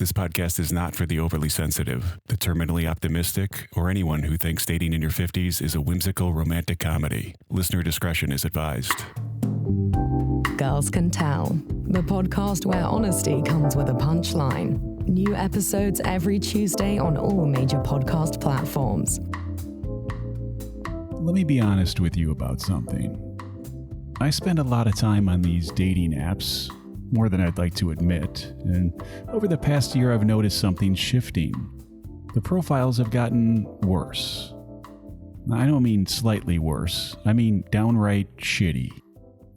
This podcast is not for the overly sensitive, the terminally optimistic, or anyone who thinks dating in your 50s is a whimsical romantic comedy. Listener discretion is advised. Girls Can Tell, the podcast where honesty comes with a punchline. New episodes every Tuesday on all major podcast platforms. Let me be honest with you about something. I spend a lot of time on these dating apps, more than I'd like to admit, and over the past year I've noticed something shifting. The profiles have gotten worse. I don't mean slightly worse, I mean downright shitty.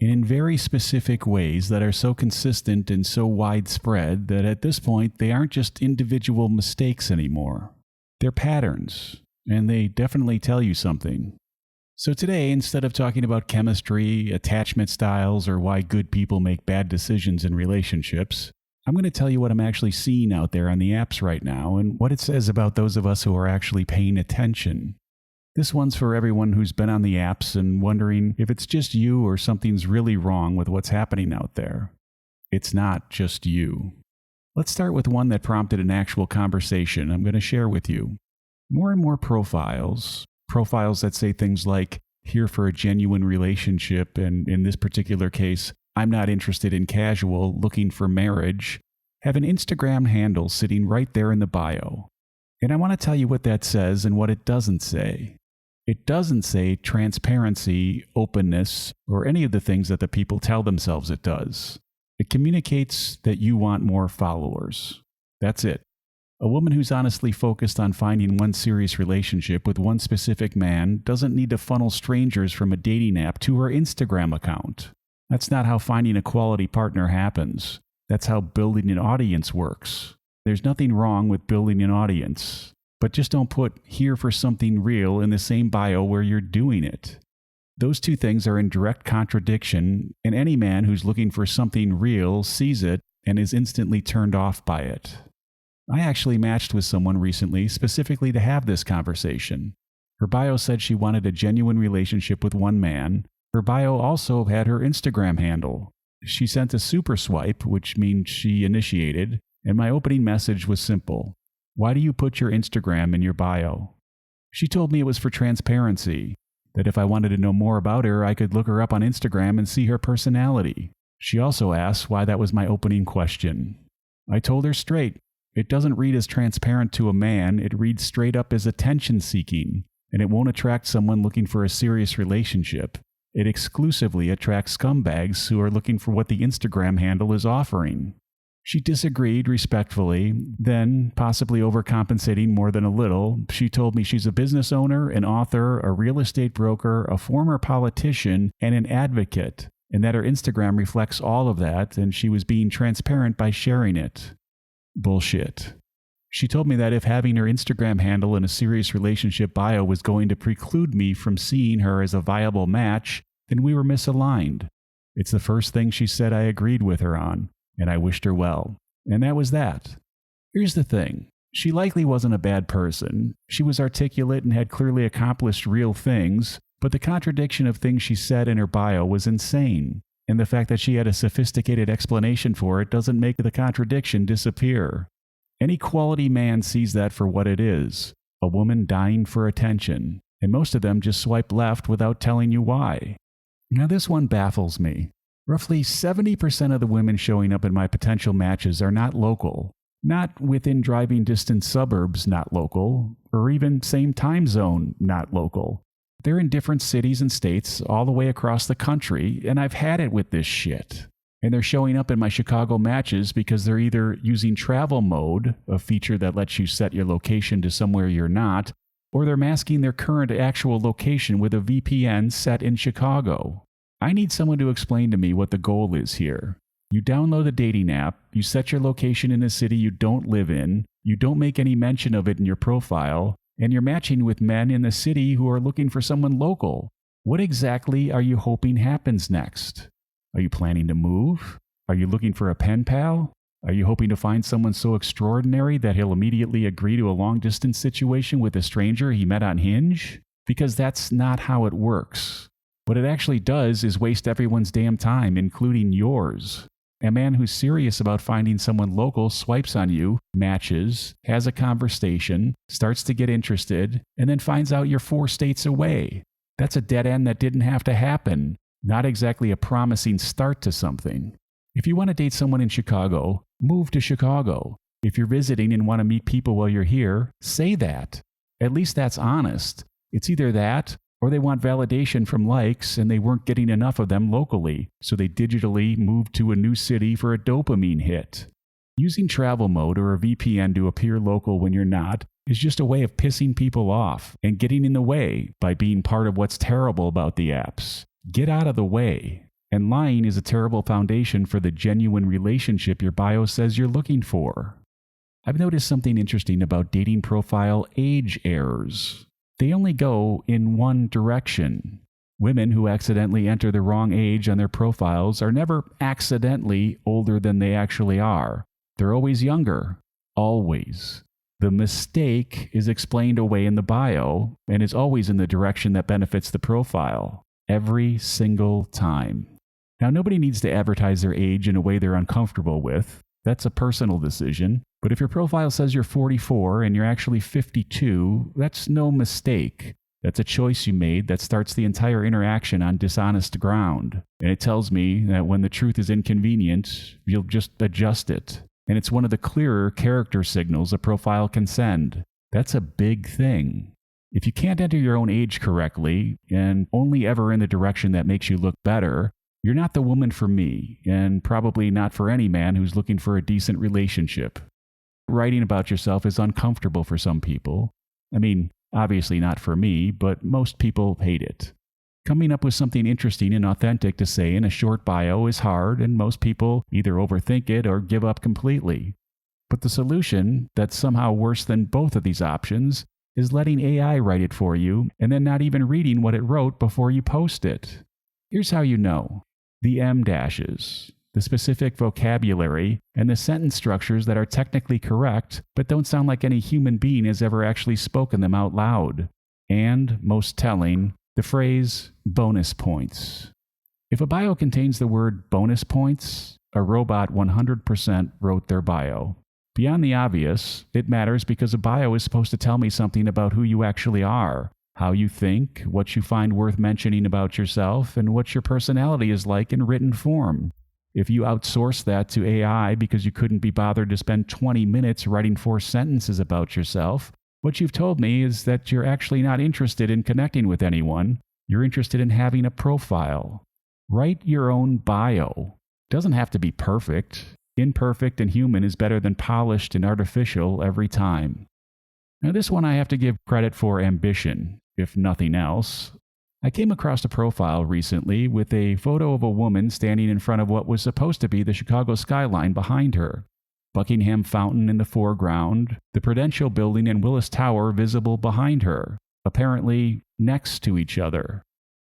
And in very specific ways that are so consistent and so widespread that at this point they aren't just individual mistakes anymore. They're patterns, and they definitely tell you something. So today, instead of talking about chemistry, attachment styles, or why good people make bad decisions in relationships, I'm going to tell you what I'm actually seeing out there on the apps right now and what it says about those of us who are actually paying attention. This one's for everyone who's been on the apps and wondering if it's just you or something's really wrong with what's happening out there. It's not just you. Let's start with one that prompted an actual conversation I'm going to share with you. More and more profiles that say things like, here for a genuine relationship, and in this particular case, I'm not interested in casual, looking for marriage, have an Instagram handle sitting right there in the bio. And I want to tell you what that says and what it doesn't say. It doesn't say transparency, openness, or any of the things that the people tell themselves it does. It communicates that you want more followers. That's it. A woman who's honestly focused on finding one serious relationship with one specific man doesn't need to funnel strangers from a dating app to her Instagram account. That's not how finding a quality partner happens. That's how building an audience works. There's nothing wrong with building an audience, but just don't put here for something real in the same bio where you're doing it. Those two things are in direct contradiction, and any man who's looking for something real sees it and is instantly turned off by it. I actually matched with someone recently specifically to have this conversation. Her bio said she wanted a genuine relationship with one man. Her bio also had her Instagram handle. She sent a super swipe, which means she initiated, and my opening message was simple. Why do you put your Instagram in your bio? She told me it was for transparency, that if I wanted to know more about her, I could look her up on Instagram and see her personality. She also asked why that was my opening question. I told her straight. It doesn't read as transparent to a man, it reads straight up as attention-seeking, and it won't attract someone looking for a serious relationship. It exclusively attracts scumbags who are looking for what the Instagram handle is offering. She disagreed respectfully, then, possibly overcompensating more than a little, she told me she's a business owner, an author, a real estate broker, a former politician, and an advocate, and that her Instagram reflects all of that, and she was being transparent by sharing it. Bullshit. She told me that if having her Instagram handle in a serious relationship bio was going to preclude me from seeing her as a viable match, then we were misaligned. It's the first thing she said I agreed with her on, and I wished her well. And that was that. Here's the thing. She likely wasn't a bad person. She was articulate and had clearly accomplished real things, but the contradiction of things she said in her bio was insane. And the fact that she had a sophisticated explanation for it doesn't make the contradiction disappear. Any quality man sees that for what it is, a woman dying for attention, and most of them just swipe left without telling you why. Now this one baffles me. Roughly 70% of the women showing up in my potential matches are not local, not within driving distance suburbs, not local, or even same time zone, not local. They're in different cities and states all the way across the country, and I've had it with this shit. And they're showing up in my Chicago matches because they're either using travel mode, a feature that lets you set your location to somewhere you're not, or they're masking their current actual location with a VPN set in Chicago. I need someone to explain to me what the goal is here. You download a dating app, you set your location in a city you don't live in, you don't make any mention of it in your profile, and you're matching with men in the city who are looking for someone local. What exactly are you hoping happens next? Are you planning to move? Are you looking for a pen pal? Are you hoping to find someone so extraordinary that he'll immediately agree to a long-distance situation with a stranger he met on Hinge? Because that's not how it works. What it actually does is waste everyone's damn time, including yours. A man who's serious about finding someone local swipes on you, matches, has a conversation, starts to get interested, and then finds out you're 4 states away. That's a dead end that didn't have to happen. Not exactly a promising start to something. If you want to date someone in Chicago, move to Chicago. If you're visiting and want to meet people while you're here, say that. At least that's honest. It's either that, or they want validation from likes and they weren't getting enough of them locally, so they digitally moved to a new city for a dopamine hit. Using travel mode or a VPN to appear local when you're not is just a way of pissing people off and getting in the way by being part of what's terrible about the apps. Get out of the way. And lying is a terrible foundation for the genuine relationship your bio says you're looking for. I've noticed something interesting about dating profile age errors. They only go in one direction. Women who accidentally enter the wrong age on their profiles are never accidentally older than they actually are. They're always younger. Always. The mistake is explained away in the bio and is always in the direction that benefits the profile. Every single time. Now, nobody needs to advertise their age in a way they're uncomfortable with. That's a personal decision. But if your profile says you're 44 and you're actually 52, that's no mistake. That's a choice you made that starts the entire interaction on dishonest ground. And it tells me that when the truth is inconvenient, you'll just adjust it. And it's one of the clearer character signals a profile can send. That's a big thing. If you can't enter your own age correctly, and only ever in the direction that makes you look better, you're not the woman for me, and probably not for any man who's looking for a decent relationship. Writing about yourself is uncomfortable for some people. I mean, obviously not for me, but most people hate it. Coming up with something interesting and authentic to say in a short bio is hard, and most people either overthink it or give up completely. But the solution, that's somehow worse than both of these options, is letting AI write it for you and then not even reading what it wrote before you post it. Here's how you know. The em dashes, the specific vocabulary, and the sentence structures that are technically correct but don't sound like any human being has ever actually spoken them out loud. And, most telling, the phrase bonus points. If a bio contains the word bonus points, a robot 100% wrote their bio. Beyond the obvious, it matters because a bio is supposed to tell me something about who you actually are, how you think, what you find worth mentioning about yourself, and what your personality is like in written form. If you outsource that to AI because you couldn't be bothered to spend 20 minutes writing 4 sentences about yourself, what you've told me is that you're actually not interested in connecting with anyone. You're interested in having a profile. Write your own bio. Doesn't have to be perfect. Imperfect and human is better than polished and artificial every time. Now, this one I have to give credit for ambition, if nothing else. I came across a profile recently with a photo of a woman standing in front of what was supposed to be the Chicago skyline behind her. Buckingham Fountain in the foreground, the Prudential Building and Willis Tower visible behind her, apparently next to each other.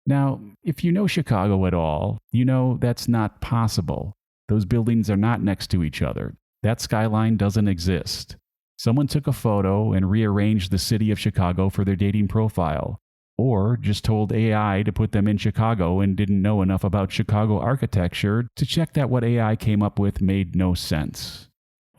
Now, if you know Chicago at all, you know that's not possible. Those buildings are not next to each other. That skyline doesn't exist. Someone took a photo and rearranged the city of Chicago for their dating profile, or just told AI to put them in Chicago and didn't know enough about Chicago architecture to check that what AI came up with made no sense.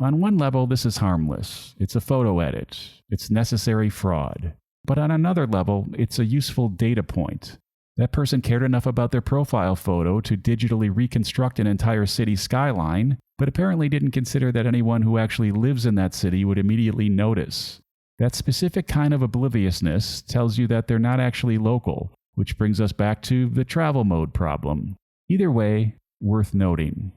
On one level, this is harmless. It's a photo edit. It's necessary fraud. But on another level, it's a useful data point. That person cared enough about their profile photo to digitally reconstruct an entire city skyline, but apparently didn't consider that anyone who actually lives in that city would immediately notice. That specific kind of obliviousness tells you that they're not actually local, which brings us back to the travel mode problem. Either way, worth noting.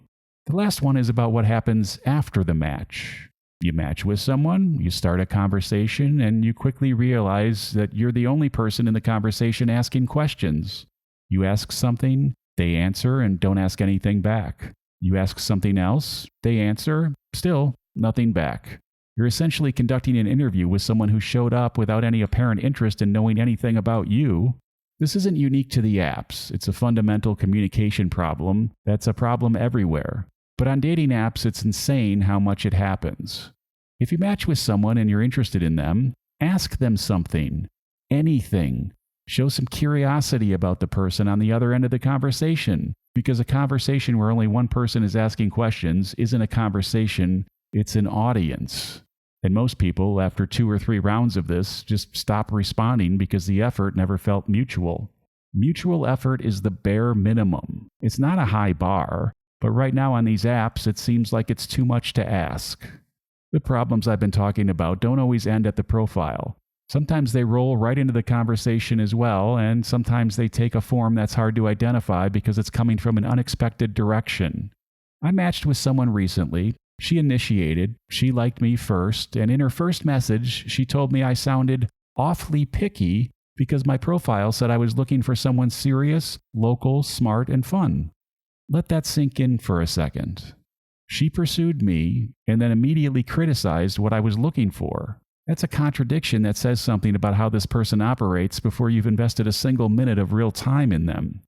The last one is about what happens after the match. You match with someone, you start a conversation, and you quickly realize that you're the only person in the conversation asking questions. You ask something, they answer and don't ask anything back. You ask something else, they answer, still nothing back. You're essentially conducting an interview with someone who showed up without any apparent interest in knowing anything about you. This isn't unique to the apps. It's a fundamental communication problem that's a problem everywhere. But on dating apps, it's insane how much it happens. If you match with someone and you're interested in them, ask them something. Anything. Show some curiosity about the person on the other end of the conversation, because a conversation where only one person is asking questions isn't a conversation, it's an audience. And most people, after 2 or 3 rounds of this, just stop responding because the effort never felt mutual. Mutual effort is the bare minimum. It's not a high bar, but right now on these apps, it seems like it's too much to ask. The problems I've been talking about don't always end at the profile. Sometimes they roll right into the conversation as well, and sometimes they take a form that's hard to identify because it's coming from an unexpected direction. I matched with someone recently. She initiated, she liked me first, and in her first message, she told me I sounded awfully picky because my profile said I was looking for someone serious, local, smart, and fun. Let that sink in for a second. She pursued me and then immediately criticized what I was looking for. That's a contradiction that says something about how this person operates before you've invested a single minute of real time in them.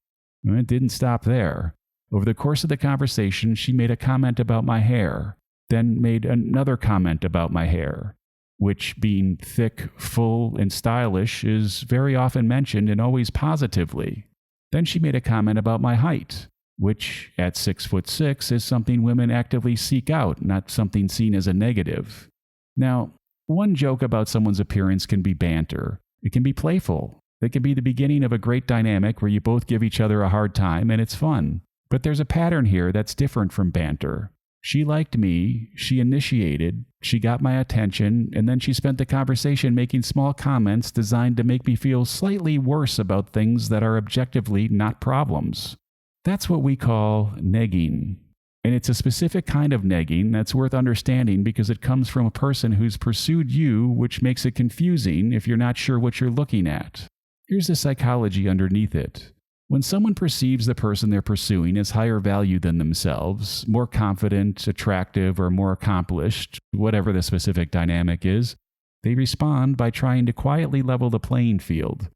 And it didn't stop there. Over the course of the conversation, she made a comment about my hair, then made another comment about my hair, which, being thick, full, and stylish, is very often mentioned and always positively. Then she made a comment about my height, which, at 6'6", is something women actively seek out, not something seen as a negative. Now, one joke about someone's appearance can be banter. It can be playful. It can be the beginning of a great dynamic where you both give each other a hard time and it's fun. But there's a pattern here that's different from banter. She liked me, she initiated, she got my attention, and then she spent the conversation making small comments designed to make me feel slightly worse about things that are objectively not problems. That's what we call negging. And it's a specific kind of negging that's worth understanding because it comes from a person who's pursued you, which makes it confusing if you're not sure what you're looking at. Here's the psychology underneath it. When someone perceives the person they're pursuing as higher value than themselves, more confident, attractive, or more accomplished, whatever the specific dynamic is, they respond by trying to quietly level the playing field.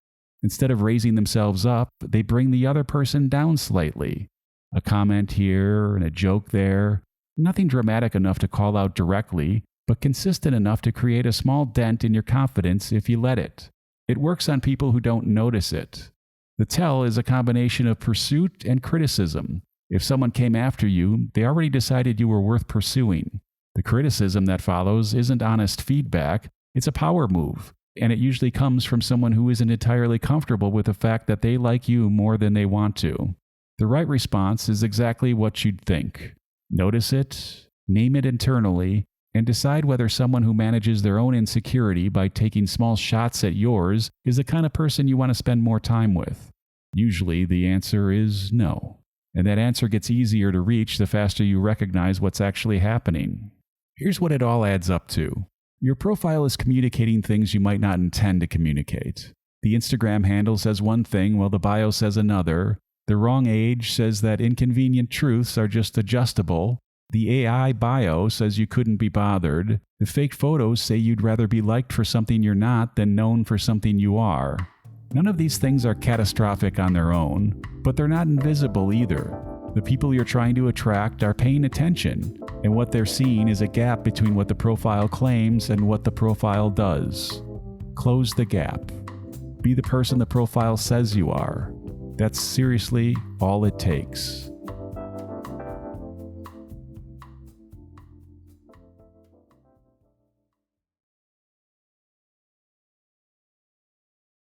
Instead of raising themselves up, they bring the other person down slightly. A comment here and a joke there. Nothing dramatic enough to call out directly, but consistent enough to create a small dent in your confidence if you let it. It works on people who don't notice it. The tell is a combination of pursuit and criticism. If someone came after you, they already decided you were worth pursuing. The criticism that follows isn't honest feedback, it's a power move, and it usually comes from someone who isn't entirely comfortable with the fact that they like you more than they want to. The right response is exactly what you'd think. Notice it, name it internally, and decide whether someone who manages their own insecurity by taking small shots at yours is the kind of person you want to spend more time with. Usually the answer is no. And that answer gets easier to reach the faster you recognize what's actually happening. Here's what it all adds up to. Your profile is communicating things you might not intend to communicate. The Instagram handle says one thing while the bio says another. The wrong age says that inconvenient truths are just adjustable. The AI bio says you couldn't be bothered. The fake photos say you'd rather be liked for something you're not than known for something you are. None of these things are catastrophic on their own, but they're not invisible either. The people you're trying to attract are paying attention, and what they're seeing is a gap between what the profile claims and what the profile does. Close the gap. Be the person the profile says you are. That's seriously all it takes.